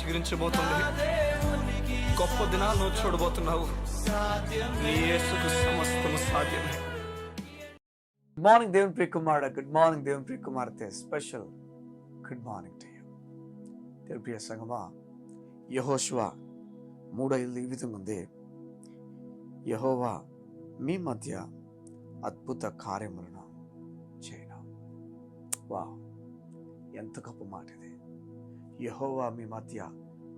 చిగురించబోతుంది. గొప్ప దినాలు నువ్వు చూడబోతున్నావు. నీ యేసుకు సమస్తము సాధ్యమే. గుడ్ మార్నింగ్ దేవుని ప్రియ కుమారుడా, గుడ్ మార్నింగ్ దేవుని ప్రియ కుమార్తె, special good morning to you. దేవుని ప్రియ సంగమా, యెహోషువ 3:5 ఈ విధంగా ఉంది. యెహోవా మీ మధ్య అద్భుత కార్యములను చేయను. వా, ఎంత గొప్ప మాట ఇది. యెహోవా మీ మధ్య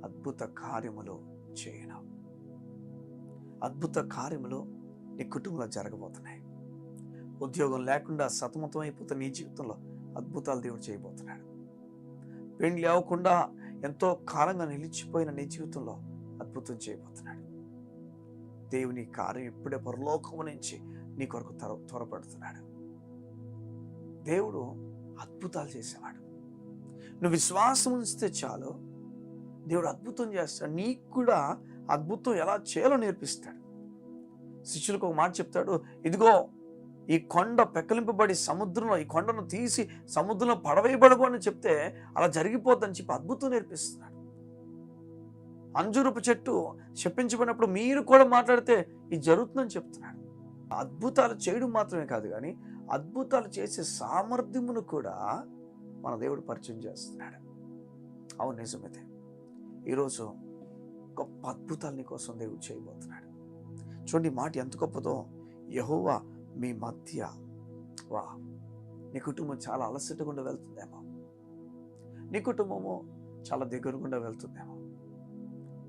అద్భుత కార్యములు చేయను. అద్భుత కార్యములు నీ కుటుంబంలో జరగబోతున్నాయి. ఉద్యోగం లేకుండా సతమతం అయిపోతున్న నీ జీవితంలో అద్భుతాలు దేవుడు చేయబోతున్నాడు. పెండ్లి అవ్వకుండా ఎంతో కాలంగా నిలిచిపోయిన నీ జీవితంలో అద్భుతం చేయబోతున్నాడు. దేవుని కార్యం ఇప్పుడే పరలోకము నుంచి నీ కొరకు త్వరపడుతున్నాడు. దేవుడు అద్భుతాలు చేసేవాడు. నువ్వు విశ్వాసం ఉంచితే చాలు, దేవుడు అద్భుతం చేస్తాడు. నీకు కూడా అద్భుతం ఎలా చేయాలో నేర్పిస్తాడు. శిష్యులకు ఒక మాట చెప్తాడు, ఇదిగో ఈ కొండ పెక్కలింపబడి సముద్రంలో, ఈ కొండను తీసి సముద్రంలో పడవేయబడబో అని చెప్తే అలా జరిగిపోద్దని చెప్పి అద్భుతం నేర్పిస్తున్నాడు. అంజూరపు చెట్టు చెప్పించబడినప్పుడు మీరు కూడా మాట్లాడితే ఇది జరుగుతుందని చెప్తున్నాడు. అద్భుతాలు చేయడం మాత్రమే కాదు, కానీ అద్భుతాలు చేసే సామర్థ్యమును కూడా మన దేవుడు పరిచయం చేస్తున్నాడు. అవును, నిజమైతే ఈరోజు గొప్ప అద్భుతాలు నీ కోసం దేవుడు చేయబోతున్నాడు. చూడండి, ఈ మాట ఎంత గొప్పదో. యెహోవా మీ మధ్య. వా, నీ కుటుంబం చాలా అలసట గుండా వెళ్తుందేమో, నీ కుటుంబము చాలా దగ్గర గుండా వెళ్తుందేమో,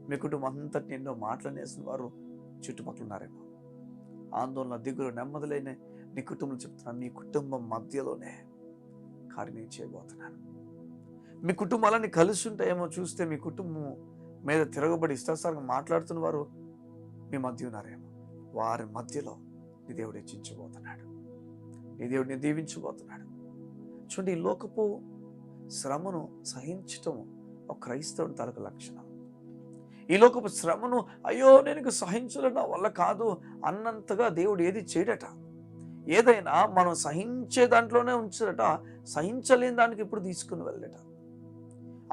మీ కుటుంబం అంతటి ఎన్నో మాటలనేసిన వారు చుట్టుపక్కల ఉన్నారేమో. ఆందోళన, దిగులు, నెమ్మదిలేని నీ కుటుంబం చెప్తున్నాను, మీ కుటుంబం మధ్యలోనే కార్యం చేయబోతున్నాను. మీ కుటుంబాలన్నీ కలిసి ఉంటాయేమో చూస్తే మీ కుటుంబం మీద తిరగబడి ఇష్టాసారంగా మాట్లాడుతున్న వారు మీ మధ్య ఉన్నారేమో. వారి మధ్యలో నీ దేవుడు హెచ్చించబోతున్నాడు. నీ దేవుడిని దీవించబోతున్నాడు. చూడండి, ఈ లోకపు శ్రమను సహించటం ఒక క్రైస్తవుని తాలూకు లక్షణం. ఈ లోకపు శ్రమను అయ్యో నేను సహించలేను, నా వల్ల కాదు అన్నంతగా దేవుడు ఏది చేయడట. ఏదైనా మనం సహించే దాంట్లోనే ఉంచడట, సహించలేని దానికి ఇప్పుడు తీసుకుని వెళ్ళట.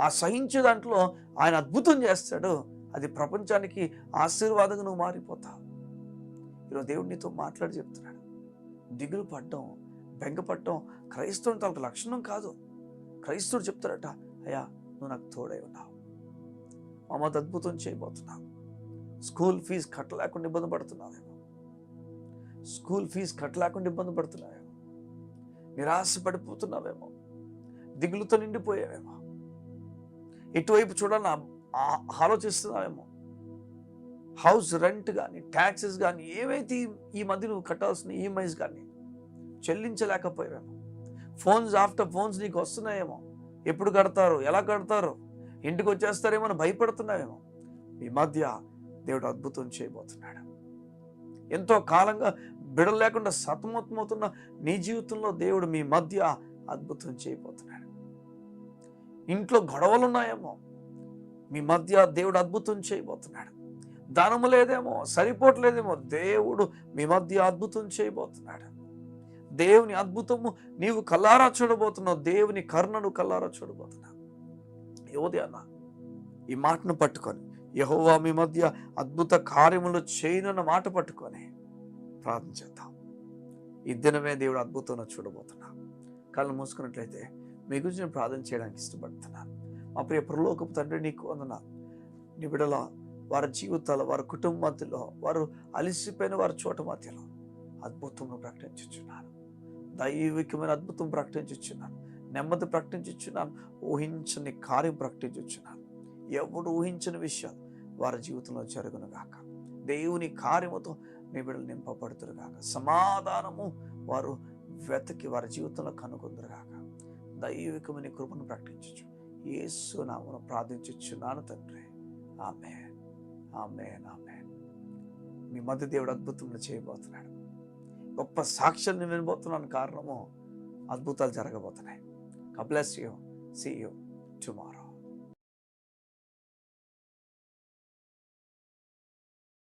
ఆ సహించే దాంట్లో ఆయన అద్భుతం చేస్తాడు. అది ప్రపంచానికి ఆశీర్వాదంగా నువ్వు మారిపోతావు. ఈరోజు దేవుడు నీతో మాట్లాడి చెప్తున్నాడు, దిగులు పడ్డం, బెంగపడ్డం క్రైస్తవుని తాలూకు లక్షణం కాదు. క్రైస్తవుడు చెప్తాడట, అయ్యా నువ్వు నాకు తోడై ఉన్నావు, మమ్మల్ని అద్భుతం చేయబోతున్నావు. స్కూల్ ఫీజు కట్టలేకుండా ఇబ్బంది పడుతున్నావేమో, స్కూల్ ఫీజు కట్టలేకుండా ఇబ్బంది పడుతున్నావేమో, నిరాశ పడిపోతున్నావేమో, దిగులుతో నిండిపోయావేమో, ఇటువైపు చూడాలని ఆలోచిస్తున్నావేమో. హౌస్ రెంట్ కానీ, ట్యాక్సెస్ కానీ, ఏవైతే ఈ మధ్య నువ్వు కట్టాల్సిన ఈఎంఐస్ కానీ చెల్లించలేకపోయావేమో. ఫోన్స్ ఆఫ్టర్ ఫోన్స్ నీకు వస్తున్నాయేమో, ఎప్పుడు కడతారు, ఎలా కడతారు, ఇంటికి వచ్చేస్తారేమో అని భయపడుతున్నావేమో. ఈ మధ్య దేవుడు అద్భుతం చేయబోతున్నాడు. ఎంతో కాలంగా బిడలు లేకుండా సతమతమవుతున్న నీ జీవితంలో దేవుడు మీ మధ్య అద్భుతం చేయబోతున్నాడు. ఇంట్లో గొడవలు ఉన్నాయేమో, మీ మధ్య దేవుడు అద్భుతం చేయబోతున్నాడు. ధనము లేదేమో, సరిపోవట్లేదేమో, దేవుడు మీ మధ్య అద్భుతం చేయబోతున్నాడు. దేవుని అద్భుతము నీవు కల్లారా చూడబోతున్నావు. దేవుని కరుణను కల్లారా చూడబోతున్నావు. యోధన ఈ మాటను పట్టుకొని, యెహోవా మీ మధ్య అద్భుత కార్యములు చేయనన్న మాట పట్టుకొని ప్రార్థన చేద్దాం. ఈ దినమే దేవుడు అద్భుతంగా చూడబోతున్నా. కళ్ళు మూసుకున్నట్లయితే మీ గురించి నేను ప్రార్థన చేయడానికి ఇష్టపడుతున్నాను. మా ప్రియ పరలోకపు తండ్రి, నీకు వందనాలు. నీ బిడ్డల వారి జీవితాలు, వారి కుటుంబంలో, వారు అలిసిపోయిన వారి చోట మధ్యలో అద్భుతం ప్రకటించుచున్నాను. దైవికమైన అద్భుతం ప్రకటించుచున్నాను. నెమ్మది ప్రకటించుచున్నాను. ఊహించని కార్యం ప్రకటించుచున్నాను. ఎవరు ఊహించని విషయాలు వారి జీవితంలో జరుగును గాక. దేవుని కార్యముతో నీ బిడ్డలు నింపబడుతురు గాక. సమాధానము వారు వెతకి వారి జీవితంలో కనుగొందురు గాక. దైవికమైన కృపను ప్రకటించు యేసు నామమున ప్రార్థించుచున్నాను తండ్రి. ఆమేన్, ఆమేన్, ఆమేన్. మీ మధ్య దేవుడు అద్భుతంగా చేయబోతున్నాడు. గొప్ప సాక్ష్యాన్ని వినబోతున్నాను. కారణము అద్భుతాలు జరగబోతున్నాయి. God bless you. See you tomorrow.